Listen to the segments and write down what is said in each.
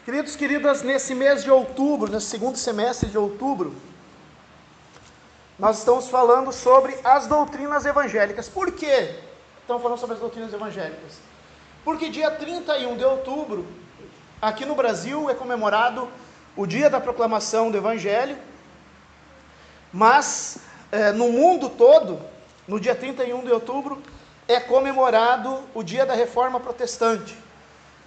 Queridos, queridas, nesse mês de outubro, nesse segundo semestre de outubro, nós estamos falando sobre as doutrinas evangélicas. Por quê estamos falando sobre as doutrinas evangélicas? Porque dia 31 de outubro, aqui no Brasil, é comemorado o dia da proclamação do Evangelho, mas no mundo todo, no dia 31 de outubro, é comemorado o dia da Reforma Protestante.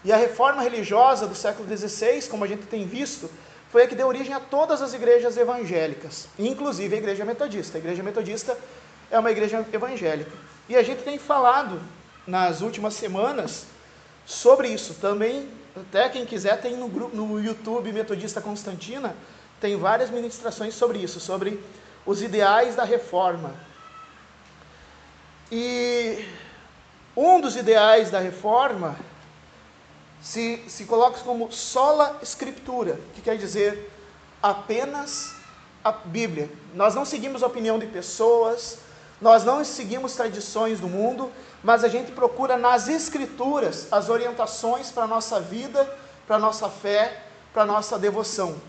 E a reforma religiosa do século XVI, como a gente tem visto, foi a que deu origem a todas as igrejas evangélicas, inclusive a Igreja Metodista. A Igreja Metodista é uma igreja evangélica. E a gente tem falado nas últimas semanas sobre isso. Também, até quem quiser, tem no YouTube Metodista Constantina, tem várias ministrações sobre isso, sobre os ideais da reforma. E um dos ideais da reforma se coloca como sola scriptura, que quer dizer apenas a Bíblia. Nós não seguimos a opinião de pessoas, nós não seguimos tradições do mundo, mas a gente procura nas Escrituras as orientações para a nossa vida, para a nossa fé, para a nossa devoção.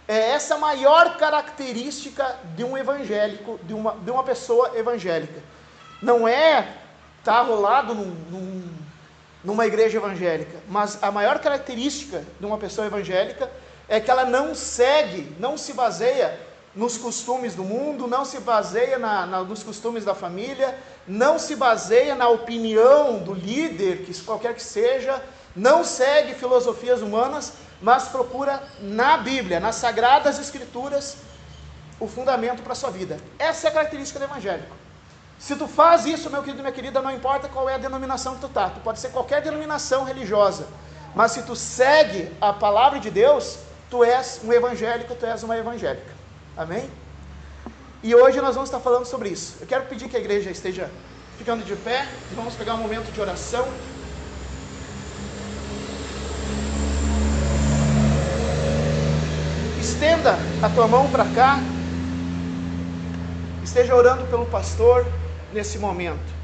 É essa a maior característica de um evangélico, de uma pessoa evangélica. Não é estar rolado numa igreja evangélica, mas a maior característica de uma pessoa evangélica é que ela não se baseia nos costumes do mundo, não se baseia nos costumes da família, não se baseia na opinião do líder, que qualquer que seja, não segue filosofias humanas, mas procura na Bíblia, nas Sagradas Escrituras, o fundamento para a sua vida. Essa é a característica do evangélico. Se tu faz isso, meu querido e minha querida, não importa qual é a denominação que tu está, tu pode ser qualquer denominação religiosa, mas se tu segue a palavra de Deus, tu és um evangélico, tu és uma evangélica. Amém? E hoje nós vamos estar falando sobre isso. Eu quero pedir que a igreja esteja ficando de pé, e vamos pegar um momento de oração. Estenda a tua mão para cá, esteja orando pelo pastor nesse momento.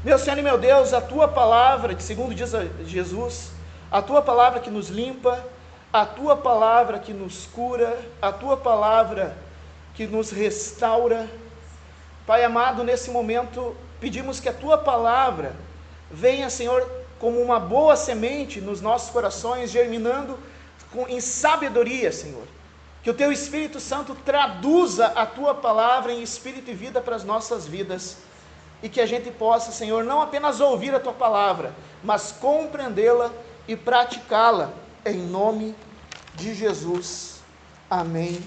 Meu Senhor e meu Deus, a tua palavra, que segundo diz Jesus, a tua palavra que nos limpa, a tua palavra que nos cura, a tua palavra que nos restaura. Pai amado, nesse momento pedimos que a tua palavra venha, Senhor, como uma boa semente nos nossos corações, germinando em sabedoria, Senhor. Que o teu Espírito Santo traduza a tua palavra em espírito e vida para as nossas vidas. E que a gente possa, Senhor, não apenas ouvir a tua palavra, mas compreendê-la e praticá-la. Em nome de Jesus. Amém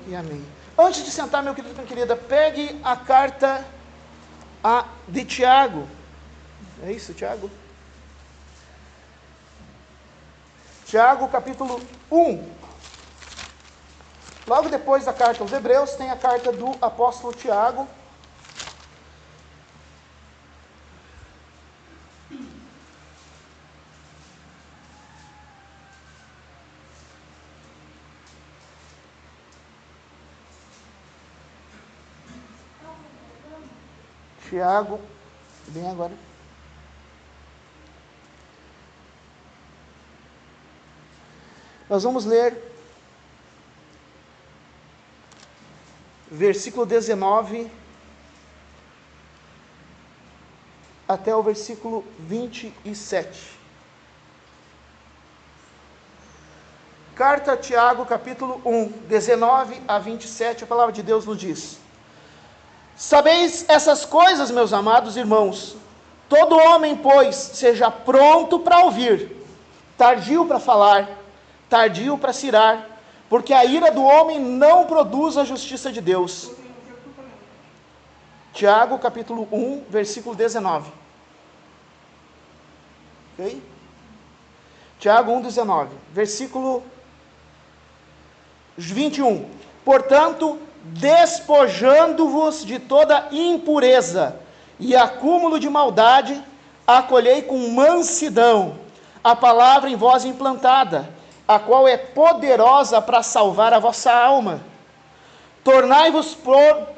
e amém. Antes de sentar, meu querido e minha querida, pegue a carta de Tiago. É isso, Tiago? Tiago, capítulo 1. Logo depois da carta aos Hebreus, tem a carta do apóstolo Tiago. Tiago, bem agora. Nós vamos ler versículo 19 até o versículo 27. Carta a Tiago, capítulo 1, 19 a 27, a palavra de Deus nos diz: Sabeis essas coisas, meus amados irmãos, todo homem, pois, seja pronto para ouvir, tardio para falar, tardio para se irar, porque a ira do homem não produz a justiça de Deus. Tiago, capítulo 1, versículo 19. Ok? Tiago 1, 19. Versículo 21. Portanto, despojando-vos de toda impureza e acúmulo de maldade, acolhei com mansidão a palavra em vós implantada, a qual é poderosa para salvar a vossa alma. Tornai-vos,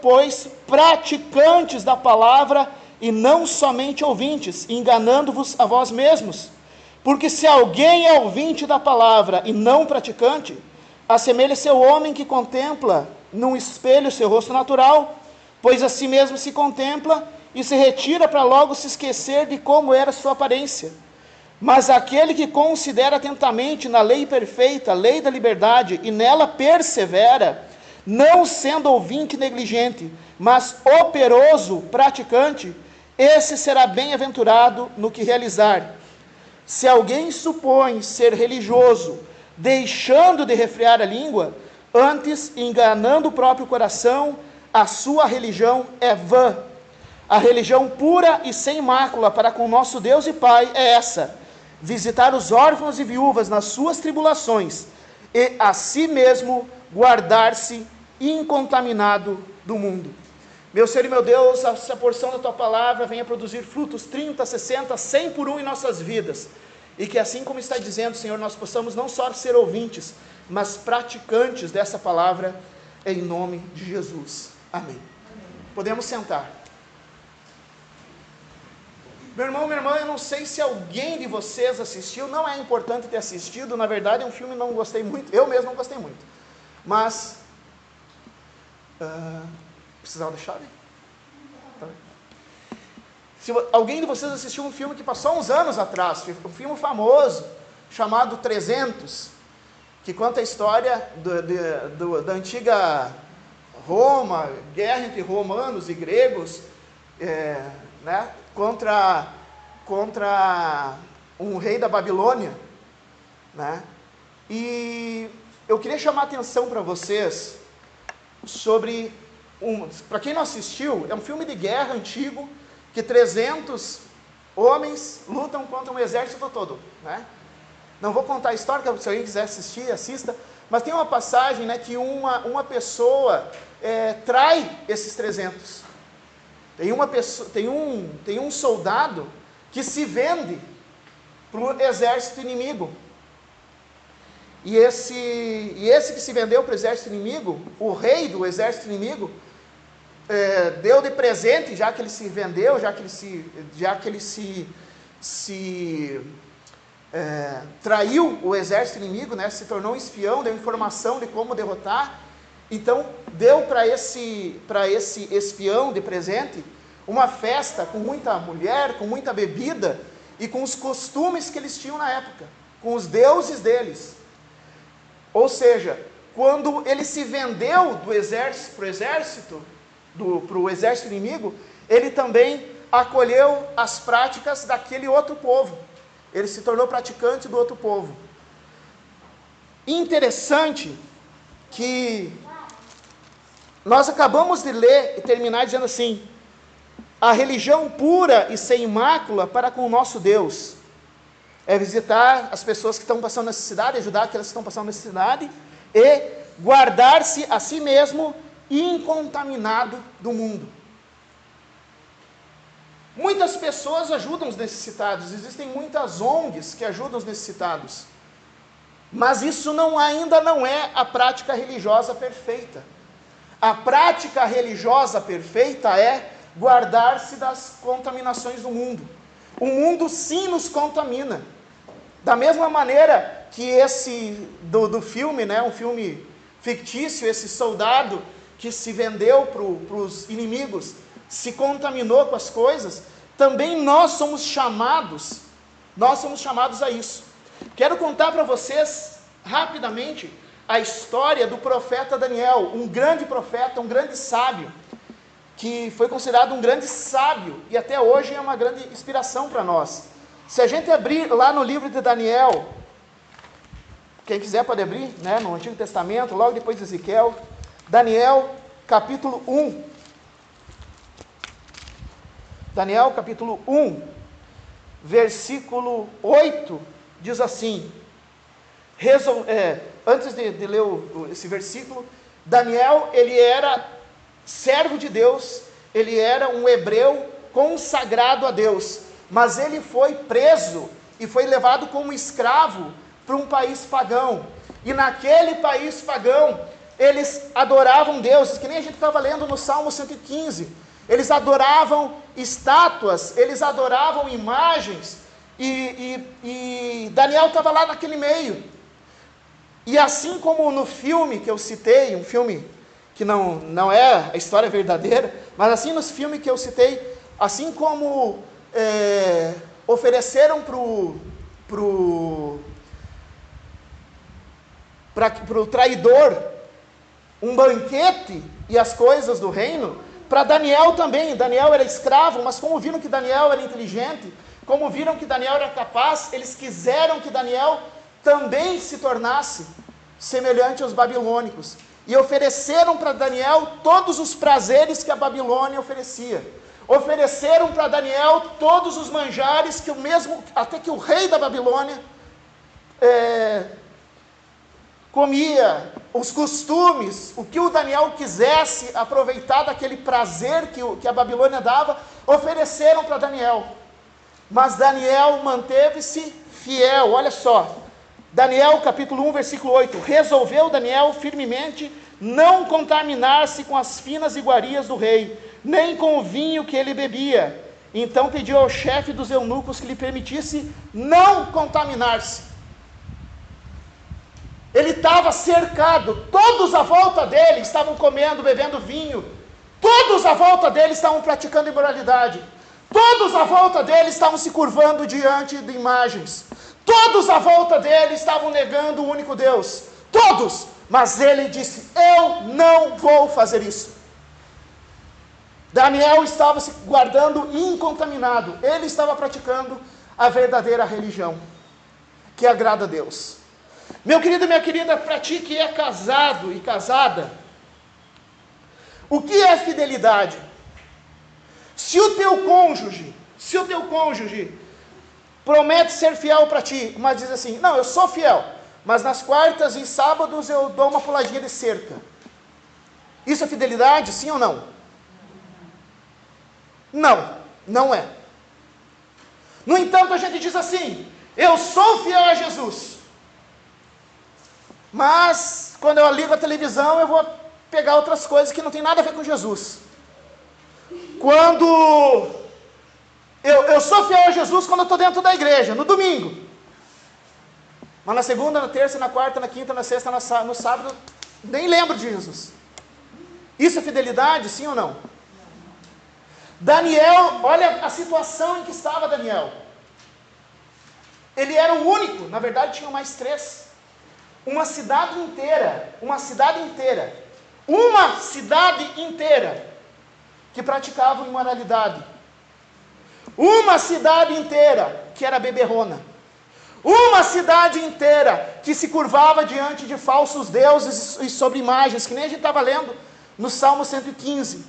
pois, praticantes da palavra e não somente ouvintes, enganando-vos a vós mesmos. Porque se alguém é ouvinte da palavra e não praticante, assemelha-se ao homem que contempla num espelho seu rosto natural, pois a si mesmo se contempla e se retira para logo se esquecer de como era sua aparência. Mas aquele que considera atentamente na lei perfeita, a lei da liberdade, e nela persevera, não sendo ouvinte negligente, mas operoso praticante, esse será bem-aventurado no que realizar. Se alguém supõe ser religioso, deixando de refrear a língua, antes enganando o próprio coração, a sua religião é vã. A religião pura e sem mácula para com nosso Deus e Pai é essa: visitar os órfãos e viúvas nas suas tribulações, e a si mesmo guardar-se incontaminado do mundo. Meu Senhor e meu Deus, essa porção da Tua palavra venha produzir frutos 30, 60, 100 por um em nossas vidas, e que assim como está dizendo, Senhor, nós possamos não só ser ouvintes, mas praticantes dessa palavra, em nome de Jesus. Amém. Podemos sentar. Meu irmão, minha irmã, eu não sei se alguém de vocês assistiu, não é importante ter assistido, na verdade é um filme que não gostei muito, eu mesmo não gostei muito, mas, precisava da chave? Tá. Se alguém de vocês assistiu um filme que passou uns anos atrás, um filme famoso, chamado 300, que conta a história da antiga Roma, guerra entre romanos e gregos, né? Contra um rei da Babilônia, né? E eu queria chamar a atenção para vocês sobre para quem não assistiu, é um filme de guerra antigo, que 300 homens lutam contra um exército todo, né? Não vou contar a história, se alguém quiser assistir, assista, mas tem uma passagem, né, que uma pessoa trai esses 300. Tem um soldado que se vende para o exército inimigo. E esse que se vendeu para o exército inimigo, o rei do exército inimigo, deu de presente, já que ele se vendeu, já que ele traiu o exército inimigo, né, se tornou um espião, deu informação de como derrotar. Então, deu para esse espião de presente uma festa com muita mulher, com muita bebida e com os costumes que eles tinham na época, com os deuses deles. Ou seja, quando ele se vendeu do exército para o exército inimigo, ele também acolheu as práticas daquele outro povo. Ele se tornou praticante do outro povo. Interessante que nós acabamos de ler e terminar dizendo assim: a religião pura e sem mácula para com o nosso Deus é visitar as pessoas que estão passando necessidade, ajudar aquelas que estão passando necessidade e guardar-se a si mesmo incontaminado do mundo. Muitas pessoas ajudam os necessitados, existem muitas ONGs que ajudam os necessitados, mas isso ainda não é a prática religiosa perfeita. A prática religiosa perfeita é guardar-se das contaminações do mundo. O mundo sim nos contamina. Da mesma maneira que esse do filme, né, um filme fictício, esse soldado que se vendeu para os inimigos, se contaminou com as coisas, também nós somos chamados a isso. Quero contar para vocês, rapidamente, a história do profeta Daniel, um grande profeta, um grande sábio, que foi considerado um grande sábio, e até hoje é uma grande inspiração para nós. Se a gente abrir lá no livro de Daniel, quem quiser pode abrir, né, no Antigo Testamento, logo depois de Ezequiel, Daniel, capítulo 1. Daniel, capítulo 1, versículo 8, diz assim, antes de ler esse versículo, Daniel, ele era servo de Deus, ele era um hebreu consagrado a Deus, mas ele foi preso e foi levado como escravo para um país pagão, e naquele país pagão, eles adoravam deuses, que nem a gente estava lendo no Salmo 115, eles adoravam estátuas, eles adoravam imagens, E Daniel estava lá naquele meio. E assim como no filme que eu citei, um filme que não é a história verdadeira, mas assim nos filmes que eu citei, assim como ofereceram para o traidor um banquete e as coisas do reino, para Daniel também. Daniel era escravo, mas como viram que Daniel era inteligente, como viram que Daniel era capaz, eles quiseram que Daniel também se tornasse semelhante aos babilônicos. E ofereceram para Daniel todos os prazeres que a Babilônia oferecia. Ofereceram para Daniel todos os manjares que até que o rei da Babilônia comia, os costumes, o que o Daniel quisesse aproveitar daquele prazer que a Babilônia dava, ofereceram para Daniel. Mas Daniel manteve-se fiel. Olha só, Daniel capítulo 1, versículo 8, resolveu Daniel firmemente não contaminar-se com as finas iguarias do rei, nem com o vinho que ele bebia. Então pediu ao chefe dos eunucos que lhe permitisse não contaminar-se. Ele estava cercado, todos à volta dele estavam comendo, bebendo vinho, todos à volta dele estavam praticando imoralidade, todos à volta dele estavam se curvando diante de imagens, todos à volta dele estavam negando o único Deus, todos, mas ele disse: eu não vou fazer isso. Daniel estava se guardando incontaminado, ele estava praticando a verdadeira religião, que agrada a Deus. Meu querido e minha querida, para ti que é casado e casada, o que é fidelidade? Se o teu cônjuge promete ser fiel para ti, mas diz assim: não, eu sou fiel, mas nas quartas e sábados eu dou uma puladinha de cerca. Isso é fidelidade, sim ou não? Não, não é. No entanto, a gente diz assim: eu sou fiel a Jesus, mas quando eu ligo a televisão eu vou pegar outras coisas que não tem nada a ver com Jesus. Quando eu sou fiel a Jesus quando eu estou dentro da igreja, no domingo, mas na segunda, na terça, na quarta, na quinta, na sexta, no sábado, nem lembro de Jesus. Isso é fidelidade, sim ou não? Daniel, olha a situação em que estava Daniel. Ele era o único, na verdade tinham mais 3. Uma cidade inteira que praticava imoralidade. Uma cidade inteira que era beberrona. Uma cidade inteira que se curvava diante de falsos deuses e sobre imagens, que nem a gente estava lendo no Salmo 115,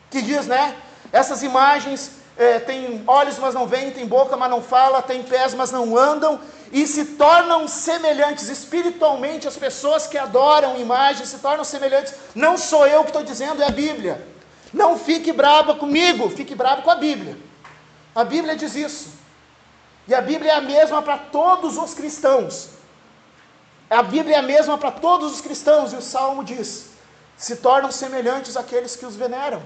que diz, né? Essas imagens têm olhos, mas não veem, têm boca, mas não fala, têm pés, mas não andam, e se tornam semelhantes espiritualmente. As pessoas que adoram imagens se tornam semelhantes. Não sou eu que estou dizendo, é a Bíblia. Não fique brava comigo, fique bravo com a Bíblia. A Bíblia diz isso. E a Bíblia é a mesma para todos os cristãos. A Bíblia é a mesma para todos os cristãos. E o Salmo diz: se tornam semelhantes àqueles que os veneram,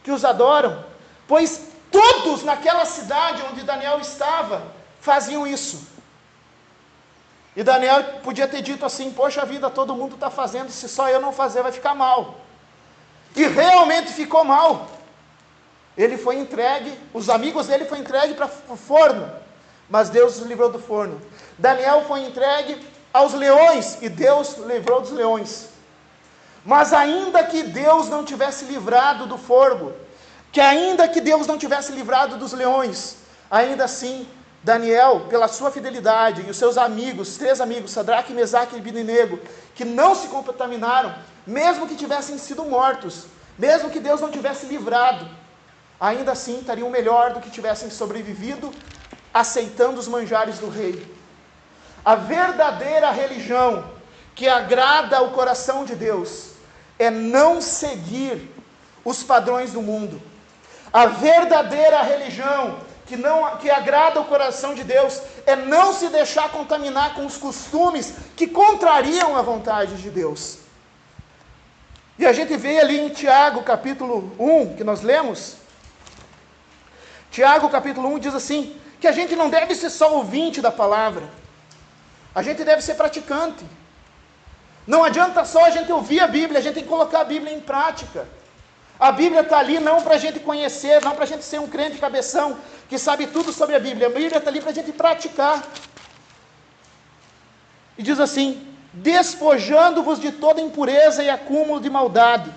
que os adoram. Pois todos naquela cidade onde Daniel estava faziam isso. E Daniel podia ter dito assim: poxa vida, todo mundo está fazendo, se só eu não fazer vai ficar mal. E realmente ficou mal. Ele foi entregue, os amigos dele foram entregues para o forno, mas Deus os livrou do forno. Daniel foi entregue aos leões, e Deus livrou dos leões. Mas ainda que Deus não tivesse livrado do fogo, que ainda que Deus não tivesse livrado dos leões, ainda assim, Daniel, pela sua fidelidade, e os seus amigos, 3 amigos, Sadraque, Mesaque e Abednego, que não se contaminaram, mesmo que tivessem sido mortos, mesmo que Deus não tivesse livrado, ainda assim estariam melhor do que tivessem sobrevivido, aceitando os manjares do rei. A verdadeira religião que agrada ao coração de Deus é não seguir os padrões do mundo. A verdadeira religião que agrada o coração de Deus é não se deixar contaminar com os costumes que contrariam a vontade de Deus. E a gente vê ali em Tiago capítulo 1, que nós lemos, Tiago capítulo 1 diz assim: que a gente não deve ser só ouvinte da palavra, a gente deve ser praticante. Não adianta só a gente ouvir a Bíblia, a gente tem que colocar a Bíblia em prática. A Bíblia está ali não para a gente conhecer, não para a gente ser um crente cabeção, que sabe tudo sobre a Bíblia. A Bíblia está ali para a gente praticar. E diz assim: despojando-vos de toda impureza e acúmulo de maldade.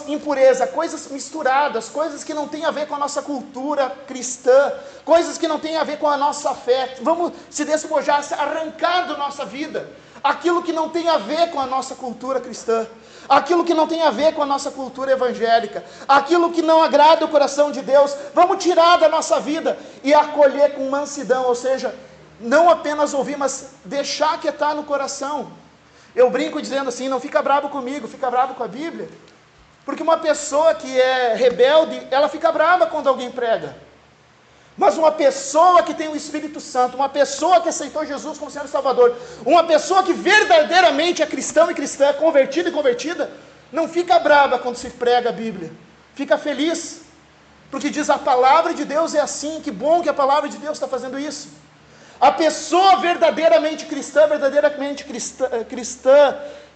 Impureza, coisas misturadas, coisas que não têm a ver com a nossa cultura cristã, coisas que não têm a ver com a nossa fé. Vamos se despojar, se arrancar da nossa vida aquilo que não tem a ver com a nossa cultura cristã, aquilo que não tem a ver com a nossa cultura evangélica, aquilo que não agrada o coração de Deus. Vamos tirar da nossa vida e acolher com mansidão, ou seja, não apenas ouvir, mas deixar que está no coração. Eu brinco dizendo assim: não fica bravo comigo, fica bravo com a Bíblia. Porque uma pessoa que é rebelde, ela fica brava quando alguém prega. Mas uma pessoa que tem o Espírito Santo, uma pessoa que aceitou Jesus como Senhor e Salvador, uma pessoa que verdadeiramente é cristão e cristã, convertida e convertida, não fica brava quando se prega a Bíblia. Fica feliz, porque diz: a palavra de Deus é assim, que bom que a palavra de Deus está fazendo isso. A pessoa verdadeiramente cristã,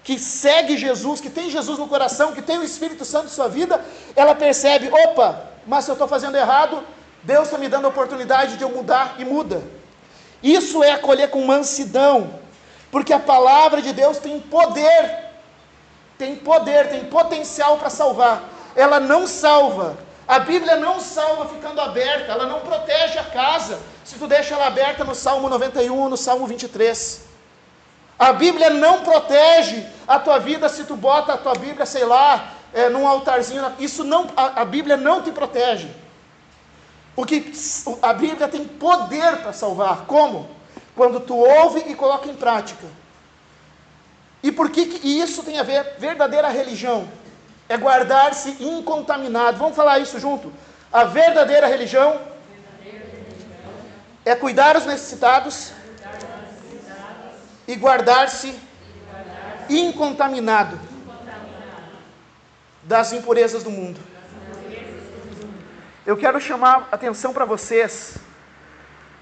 que segue Jesus, que tem Jesus no coração, que tem o Espírito Santo em sua vida, ela percebe: opa, mas se eu estou fazendo errado, Deus está me dando a oportunidade de eu mudar, e muda. Isso é acolher com mansidão, porque a palavra de Deus tem poder, tem potencial para salvar. Ela não salva, a Bíblia não salva ficando aberta, ela não protege a casa, se tu deixa ela aberta no Salmo 91, no Salmo 23. A Bíblia não protege a tua vida se tu bota a tua Bíblia, sei lá, num altarzinho. Isso não, a Bíblia não te protege. Porque a Bíblia tem poder para salvar. Como? Quando tu ouve e coloca em prática. E por que isso tem a ver? Verdadeira religião é guardar-se incontaminado. Vamos falar isso junto? A verdadeira religião é cuidar dos necessitados e guardar-se incontaminado das impurezas do mundo. Eu quero chamar a atenção para vocês.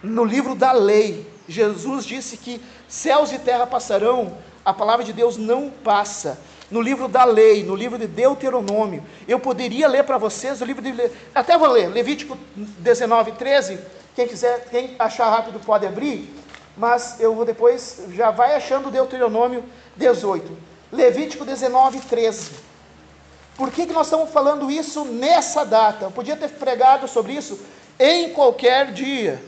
No livro da lei, Jesus disse que céus e terra passarão, a palavra de Deus não passa. No livro da lei, no livro de Deuteronômio, eu poderia ler para vocês o livro de... Até vou ler, Levítico 19, 13. Quem quiser, quem achar rápido pode abrir. Mas eu vou depois, já vai achando Deuteronômio 18. Levítico 19, 13. Por que nós estamos falando isso nessa data? Eu podia ter pregado sobre isso em qualquer dia.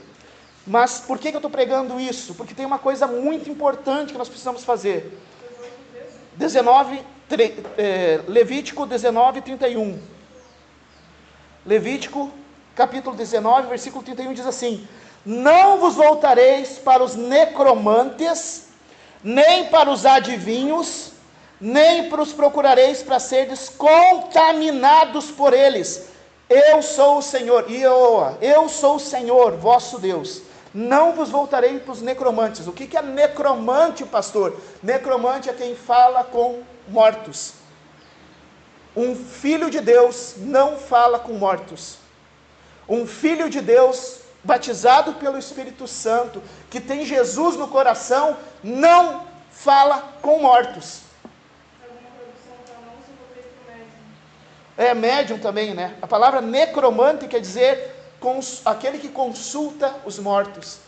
Mas por que eu estou pregando isso? Porque tem uma coisa muito importante que nós precisamos fazer. Levítico 19, 31. Levítico, capítulo 19, versículo 31, diz assim: não vos voltareis para os necromantes, nem para os adivinhos, nem os procurareis para serdes contaminados por eles. Eu sou o Senhor, eu sou o Senhor, vosso Deus. Não vos voltarei para os necromantes. O que é necromante, pastor? Necromante é quem fala com mortos. Um filho de Deus não fala com mortos. Um filho de Deus batizado pelo Espírito Santo, que tem Jesus no coração, não fala com mortos. Médium também, né? A palavra necromante quer dizer aquele que consulta os mortos.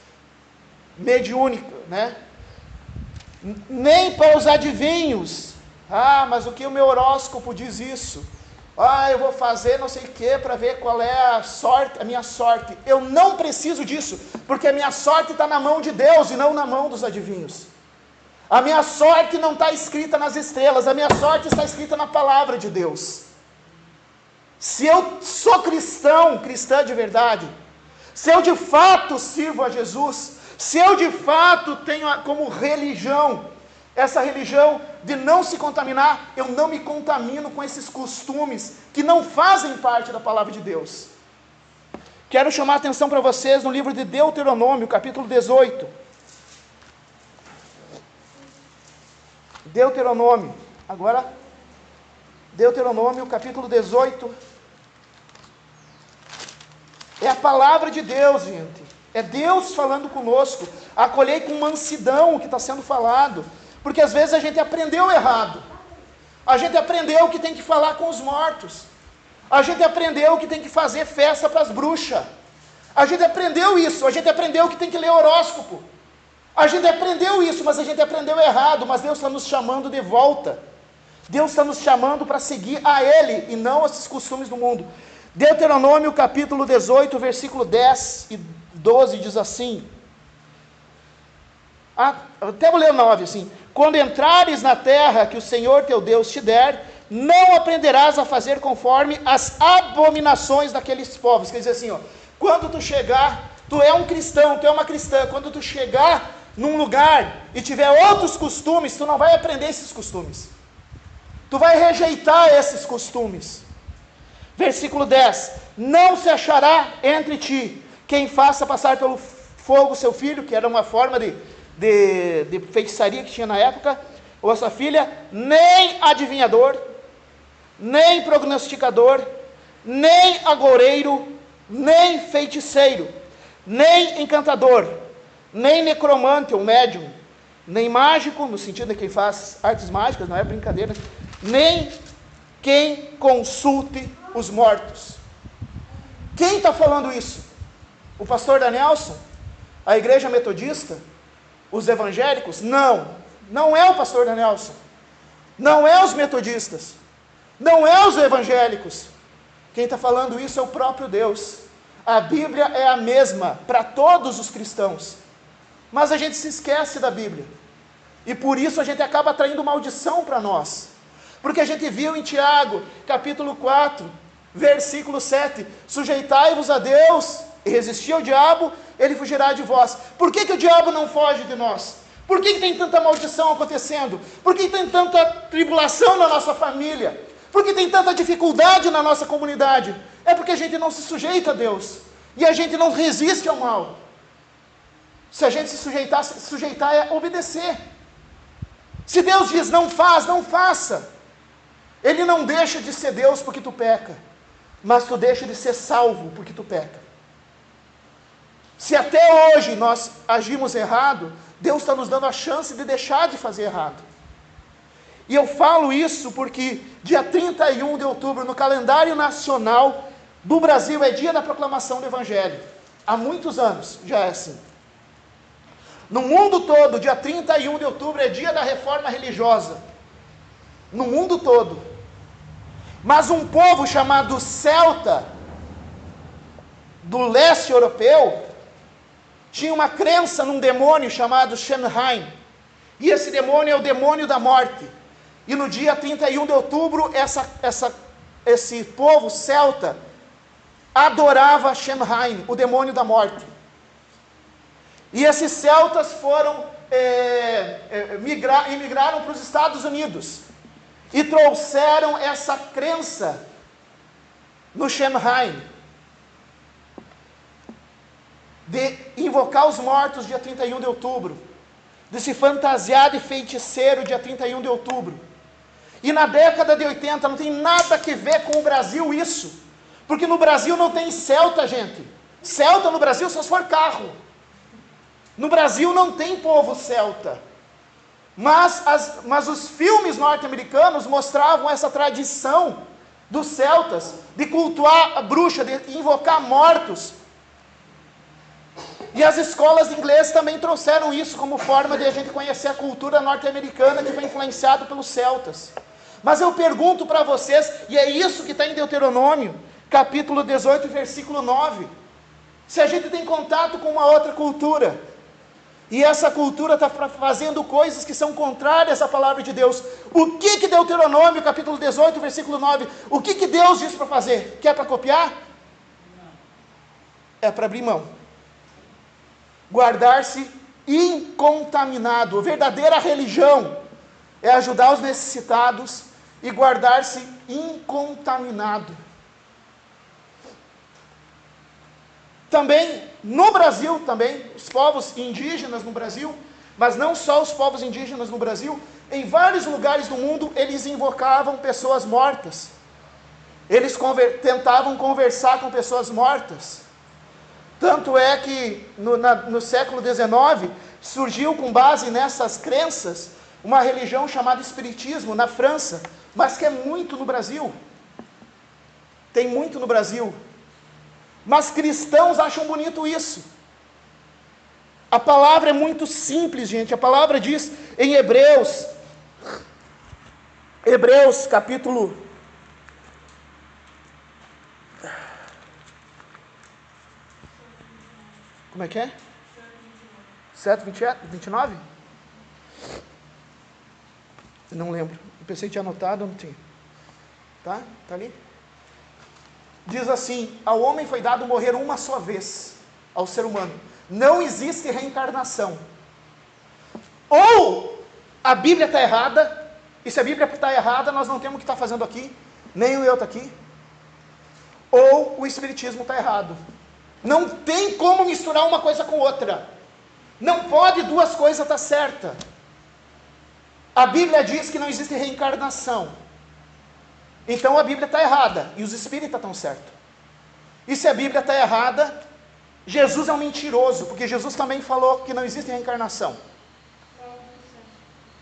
Mediúnico, né? Nem para os adivinhos. Mas o que o meu horóscopo diz isso? Eu vou fazer não sei o que para ver qual é a minha sorte. Eu não preciso disso, porque a minha sorte está na mão de Deus e não na mão dos adivinhos. A minha sorte não está escrita nas estrelas, a minha sorte está escrita na palavra de Deus. Se eu sou cristã de verdade, se eu de fato sirvo a Jesus, se eu de fato tenho como religião, essa religião de não se contaminar, eu não me contamino com esses costumes que não fazem parte da palavra de Deus. Quero chamar a atenção para vocês no livro de Deuteronômio, capítulo 18. Deuteronômio, Deuteronômio, capítulo 18. É a palavra de Deus, gente. É Deus falando conosco. Acolhei com mansidão o que está sendo falado. Porque às vezes a gente aprendeu errado. A gente aprendeu que tem que falar com os mortos. A gente aprendeu que tem que fazer festa para as bruxas. A gente aprendeu isso. A gente aprendeu que tem que ler horóscopo. A gente aprendeu isso, mas a gente aprendeu errado. Mas Deus está nos chamando de volta. Deus está nos chamando para seguir a Ele e não esses costumes do mundo. Deuteronômio capítulo 18, versículo 10 e 12 diz assim. Até vou ler o 9 assim. Quando entrares na terra que o Senhor teu Deus te der, não aprenderás a fazer conforme as abominações daqueles povos. Quer dizer assim, quando tu chegar, tu é um cristão, tu é uma cristã, quando tu chegar num lugar e tiver outros costumes, tu não vai aprender esses costumes. Tu vai rejeitar esses costumes. Versículo 10. Não se achará entre ti quem faça passar pelo fogo seu filho, que era uma forma de feitiçaria que tinha na época, ou a sua filha, nem adivinhador, nem prognosticador, nem agoureiro, nem feiticeiro, nem encantador, nem necromante ou médium, nem mágico, no sentido de quem faz artes mágicas, não é brincadeira, nem quem consulte os mortos. Quem está falando isso? O pastor Danielson? A igreja metodista? Os evangélicos? Não é o pastor Danielson. Não é os metodistas. Não é os evangélicos. Quem está falando isso é o próprio Deus. A Bíblia é a mesma para todos os cristãos. Mas a gente se esquece da Bíblia. E por isso a gente acaba traindo maldição para nós. Porque a gente viu em Tiago, capítulo 4, versículo 7, sujeitai-vos a Deus e resistir ao diabo, ele fugirá de vós. Por que o diabo não foge de nós? Por que tem tanta maldição acontecendo? Por que tem tanta tribulação na nossa família? Por que tem tanta dificuldade na nossa comunidade? É porque a gente não se sujeita a Deus. E a gente não resiste ao mal. Se a gente se sujeitar é obedecer. Se Deus diz não faz, não faça. Ele não deixa de ser Deus porque tu peca, mas tu deixa de ser salvo porque tu peca. Se até hoje nós agimos errado, Deus está nos dando a chance de deixar de fazer errado. E eu falo isso porque dia 31 de outubro, no calendário nacional do Brasil, é dia da proclamação do Evangelho. Há muitos anos já é assim. No mundo todo, dia 31 de outubro é dia da reforma religiosa. No mundo todo. Mas um povo chamado celta, do leste europeu, tinha uma crença num demônio chamado Samhain. E esse demônio é o demônio da morte. E no dia 31 de outubro, esse povo celta adorava Samhain, o demônio da morte. E esses celtas foram imigraram para os Estados Unidos e trouxeram essa crença no Samhain, de invocar os mortos dia 31 de outubro, de se fantasiar de feiticeiro dia 31 de outubro. E na década de 80 não tem nada a ver com o Brasil isso, porque no Brasil não tem celta, gente. Celta no Brasil só se for carro. No Brasil não tem povo celta. Mas os filmes norte-americanos mostravam essa tradição dos celtas de cultuar a bruxa, de invocar mortos. E as escolas de inglês também trouxeram isso como forma de a gente conhecer a cultura norte-americana que foi influenciada pelos celtas. Mas eu pergunto para vocês, e é isso que está em Deuteronômio, capítulo 18, versículo 9. Se a gente tem contato com uma outra cultura, e essa cultura está fazendo coisas que são contrárias à palavra de Deus, o que Deuteronômio, capítulo 18, versículo 9, o que Deus diz para fazer? Que é para copiar? É para abrir mão. Guardar-se incontaminado. A verdadeira religião é ajudar os necessitados e guardar-se incontaminado. Também, no Brasil, os povos indígenas no Brasil, mas não só os povos indígenas no Brasil, em vários lugares do mundo, eles invocavam pessoas mortas. Eles tentavam conversar com pessoas mortas. Tanto é que no século XIX surgiu, com base nessas crenças, uma religião chamada Espiritismo na França, mas que é muito no Brasil. Tem muito no Brasil. Mas cristãos acham bonito isso. A palavra é muito simples, gente. A palavra diz em Hebreus capítulo... Como é que é? 7, 29? Não lembro. Eu pensei que tinha anotado, não tinha. Tá? Tá ali? Diz assim: ao homem foi dado morrer uma só vez, ao ser humano. Não existe reencarnação. Ou a Bíblia está errada, e se a Bíblia está errada, nós não temos o que estar fazendo aqui, nem o eu está aqui. Ou o Espiritismo está errado. Não tem como misturar uma coisa com outra. Não pode duas coisas estar certas. A Bíblia diz que não existe reencarnação. Então a Bíblia está errada, e os espíritas estão certos. E se a Bíblia está errada, Jesus é um mentiroso, porque Jesus também falou que não existe reencarnação.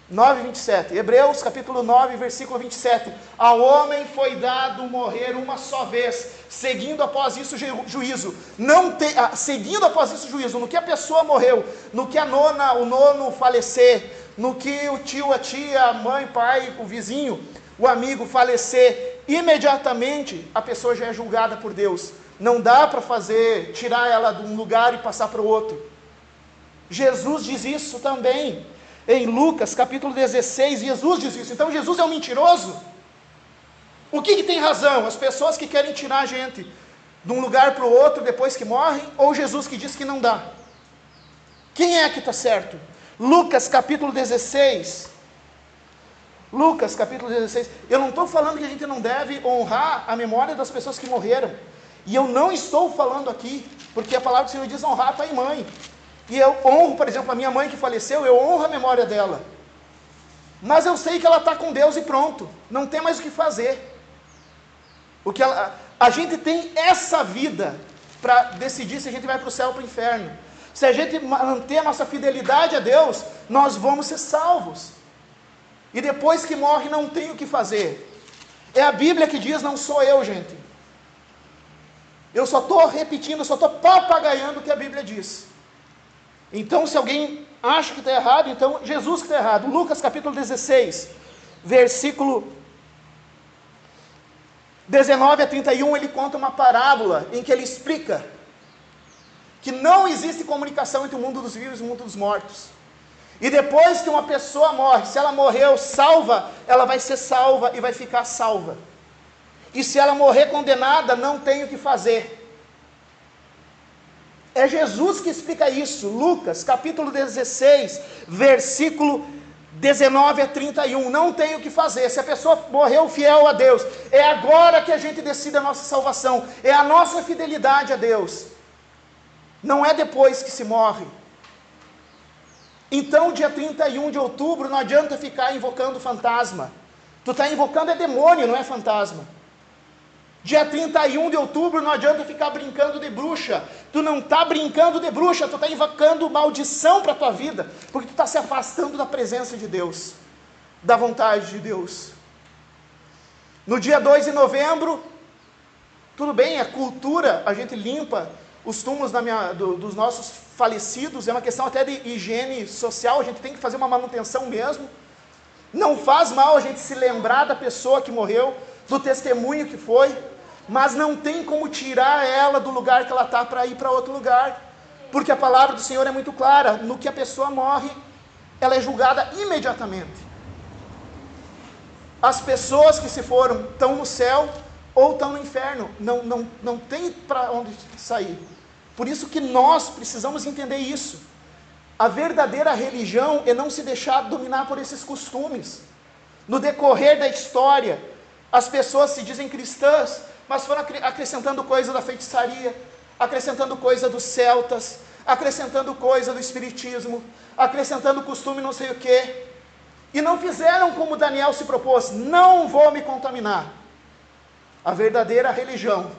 9:27, Hebreus capítulo 9, versículo 27. Ao homem foi dado morrer uma só vez, seguindo após isso juízo. Seguindo após isso juízo, no que a pessoa morreu, no que o nono falecer, no que o tio, a tia, a mãe, pai, o vizinho, o amigo falecer, imediatamente a pessoa já é julgada por Deus. Não dá para tirar ela de um lugar e passar para o outro. Jesus diz isso também. Em Lucas capítulo 16, Jesus diz isso. Então Jesus é um mentiroso? O que tem razão? As pessoas que querem tirar a gente de um lugar para o outro depois que morrem, ou Jesus que diz que não dá? Quem é que está certo? Lucas capítulo 16. Lucas capítulo 16. Eu não estou falando que a gente não deve honrar a memória das pessoas que morreram. E eu não estou falando aqui, porque a palavra do Senhor diz honrar pai e mãe. E eu honro, por exemplo, a minha mãe que faleceu, eu honro a memória dela. Mas eu sei que ela está com Deus e pronto. Não tem mais o que fazer. A gente tem essa vida para decidir se a gente vai para o céu ou para o inferno. Se a gente manter a nossa fidelidade a Deus, nós vamos ser salvos. E depois que morre, não tem o que fazer. É a Bíblia que diz, não sou eu, gente. Eu só estou repetindo, só estou papagaiando o que a Bíblia diz. Então, se alguém acha que está errado, então Jesus que está errado. Lucas capítulo 16, versículo 19 a 31, ele conta uma parábola em que ele explica que não existe comunicação entre o mundo dos vivos e o mundo dos mortos. E depois que uma pessoa morre, se ela morreu salva, ela vai ser salva e vai ficar salva. E se ela morrer condenada, não tem o que fazer. É Jesus que explica isso. Lucas capítulo 16, versículo 19 a 31. Não tem o que fazer. Se a pessoa morreu fiel a Deus, é agora que a gente decide a nossa salvação. É a nossa fidelidade a Deus. Não é depois que se morre. Então, dia 31 de outubro, não adianta ficar invocando fantasma. Tu está invocando é demônio, não é fantasma. Dia 31 de outubro, não adianta ficar brincando de bruxa. Tu não está brincando de bruxa, tu está invocando maldição para a tua vida, porque tu está se afastando da presença de Deus, da vontade de Deus. No dia 2 de novembro, tudo bem, a cultura, a gente limpa os túmulos dos nossos falecidos, é uma questão até de higiene social, a gente tem que fazer uma manutenção mesmo. Não faz mal a gente se lembrar da pessoa que morreu, do testemunho que foi, mas não tem como tirar ela do lugar que ela está para ir para outro lugar, porque a palavra do Senhor é muito clara, no que a pessoa morre, ela é julgada imediatamente. As pessoas que se foram estão no céu ou estão no inferno, não tem para onde sair. Por isso que nós precisamos entender isso. A verdadeira religião é não se deixar dominar por esses costumes. No decorrer da história, as pessoas se dizem cristãs, mas foram acrescentando coisa da feitiçaria, acrescentando coisa dos celtas, acrescentando coisa do espiritismo, acrescentando costume não sei o quê, e não fizeram como Daniel se propôs, não vou me contaminar. A verdadeira religião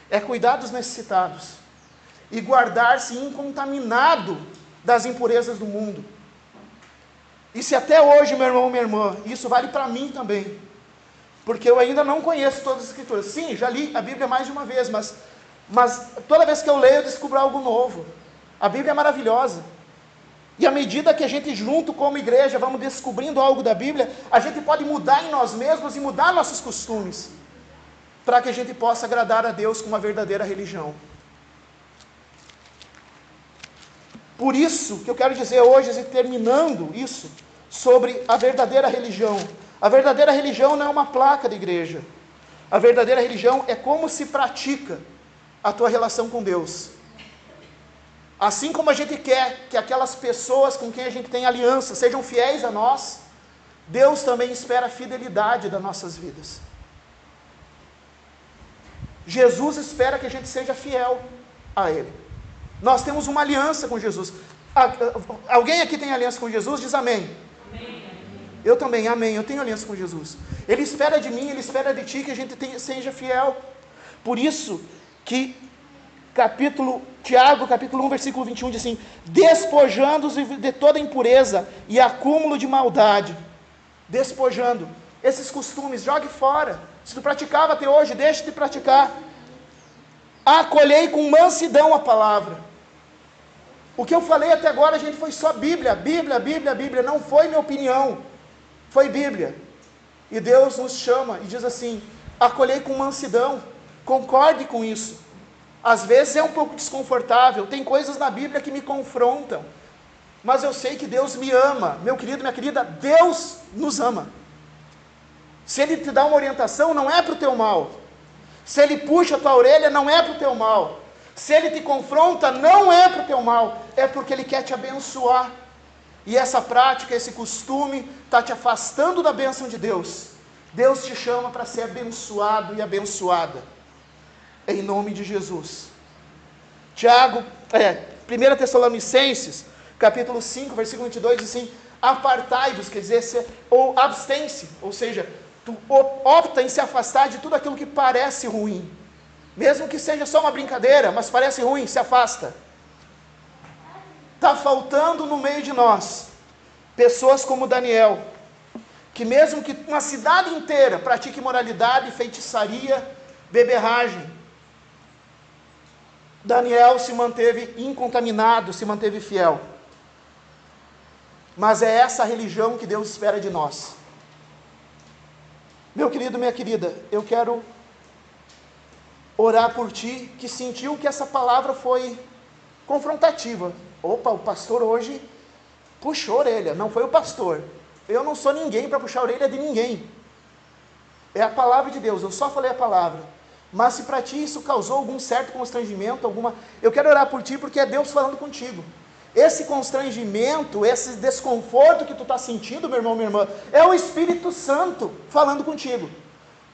é cuidar dos necessitados, e guardar-se incontaminado das impurezas do mundo. E se até hoje, meu irmão, minha irmã, isso vale para mim também, porque eu ainda não conheço todas as escrituras. Sim, já li a Bíblia mais de uma vez, mas toda vez que eu leio eu descubro algo novo. A Bíblia é maravilhosa. E à medida que a gente junto como igreja vamos descobrindo algo da Bíblia, a gente pode mudar em nós mesmos e mudar nossos costumes, para que a gente possa agradar a Deus com uma verdadeira religião. Por isso que eu quero dizer hoje, terminando isso, sobre a verdadeira religião. A verdadeira religião não é uma placa da igreja. A verdadeira religião é como se pratica a tua relação com Deus. Assim como a gente quer que aquelas pessoas com quem a gente tem aliança sejam fiéis a nós, Deus também espera a fidelidade das nossas vidas. Jesus espera que a gente seja fiel a Ele. Nós temos uma aliança com Jesus. Alguém aqui tem aliança com Jesus? Diz amém. Amém. Eu também, amém. Eu tenho aliança com Jesus. Ele espera de mim, Ele espera de ti que a gente seja fiel. Por isso que Tiago, capítulo 1, versículo 21, diz assim: despojando-os de toda impureza e acúmulo de maldade. Despojando. Esses costumes, jogue fora. Se tu praticava até hoje, deixe de praticar. Acolhei com mansidão a palavra. O que eu falei até agora, gente, foi só Bíblia. Bíblia. Não foi minha opinião. Foi Bíblia. E Deus nos chama e diz assim: acolhei com mansidão. Concorde com isso. Às vezes é um pouco desconfortável. Tem coisas na Bíblia que me confrontam. Mas eu sei que Deus me ama. Meu querido, minha querida, Deus nos ama. Se Ele te dá uma orientação, não é para o teu mal. Se Ele puxa a tua orelha, não é para o teu mal. Se Ele te confronta, não é para o teu mal. É porque Ele quer te abençoar. E essa prática, esse costume, está te afastando da bênção de Deus. Deus te chama para ser abençoado e abençoada. Em nome de Jesus. 1 Tessalonicenses, capítulo 5, versículo 22, diz assim: apartai-vos, quer dizer, ou abstém-se, ou seja, tu opta em se afastar de tudo aquilo que parece ruim, mesmo que seja só uma brincadeira, mas parece ruim, se afasta. Está faltando no meio de nós pessoas como Daniel, que mesmo que uma cidade inteira pratique imoralidade, feitiçaria, beberragem, Daniel se manteve incontaminado, se manteve fiel. Mas é essa a religião que Deus espera de nós. Meu querido, minha querida, eu quero orar por ti, que sentiu que essa palavra foi confrontativa. Opa, o pastor hoje puxou a orelha. Não foi o pastor. Eu não sou ninguém para puxar a orelha de ninguém. É a palavra de Deus, eu só falei a palavra. Mas se para ti isso causou algum certo constrangimento, eu quero orar por ti, porque é Deus falando contigo. Esse constrangimento, esse desconforto que tu está sentindo, meu irmão, minha irmã, é o Espírito Santo falando contigo.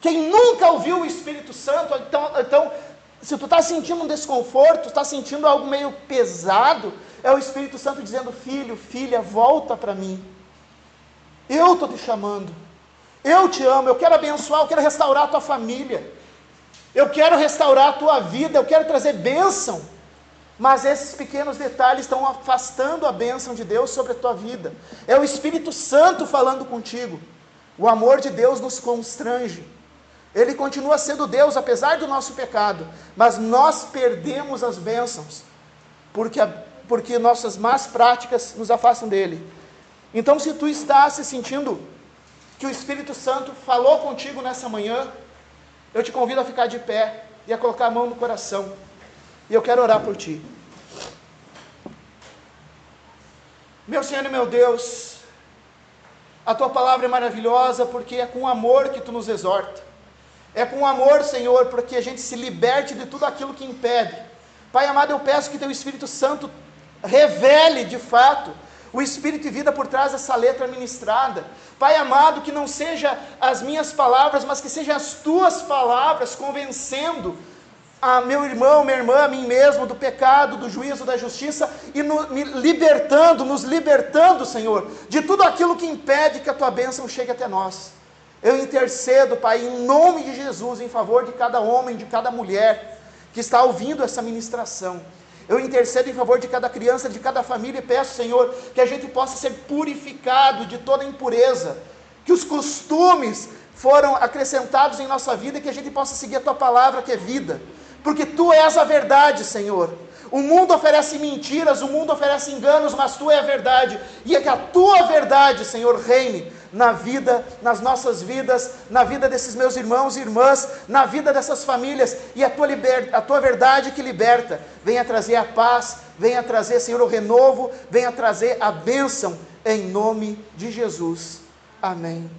Quem nunca ouviu o Espírito Santo, então se tu está sentindo um desconforto, está sentindo algo meio pesado, é o Espírito Santo dizendo: filho, filha, volta para mim. Eu estou te chamando. Eu te amo, eu quero abençoar, eu quero restaurar a tua família. Eu quero restaurar a tua vida, eu quero trazer bênção. Mas esses pequenos detalhes estão afastando a bênção de Deus sobre a tua vida. É o Espírito Santo falando contigo. O amor de Deus nos constrange. Ele continua sendo Deus, apesar do nosso pecado. Mas nós perdemos as bênçãos, porque nossas más práticas nos afastam dele. Então, se tu está se sentindo que o Espírito Santo falou contigo nessa manhã, eu te convido a ficar de pé e a colocar a mão no coração. E eu quero orar por ti. Meu Senhor e meu Deus, a tua palavra é maravilhosa, porque é com amor que tu nos exorta. É com amor, Senhor, para que a gente se liberte de tudo aquilo que impede. Pai amado, eu peço que teu Espírito Santo revele de fato o Espírito e vida por trás dessa letra ministrada. Pai amado, que não seja as minhas palavras, mas que sejam as tuas palavras convencendo a meu irmão, minha irmã, a mim mesmo, do pecado, do juízo, da justiça, e nos libertando, Senhor, de tudo aquilo que impede que a tua bênção chegue até nós. Eu intercedo, Pai, em nome de Jesus, em favor de cada homem, de cada mulher que está ouvindo essa ministração. Eu intercedo em favor de cada criança, de cada família, e peço, Senhor, que a gente possa ser purificado de toda impureza, que os costumes foram acrescentados em nossa vida e que a gente possa seguir a Tua palavra, que é vida, porque Tu és a verdade, Senhor. O mundo oferece mentiras, o mundo oferece enganos, mas Tu é a verdade, e é que a Tua verdade, Senhor, reine na vida, nas nossas vidas, na vida desses meus irmãos e irmãs, na vida dessas famílias, e a Tua verdade que liberta, venha trazer a paz, venha trazer, Senhor, o renovo, venha trazer a bênção, em nome de Jesus. Amém.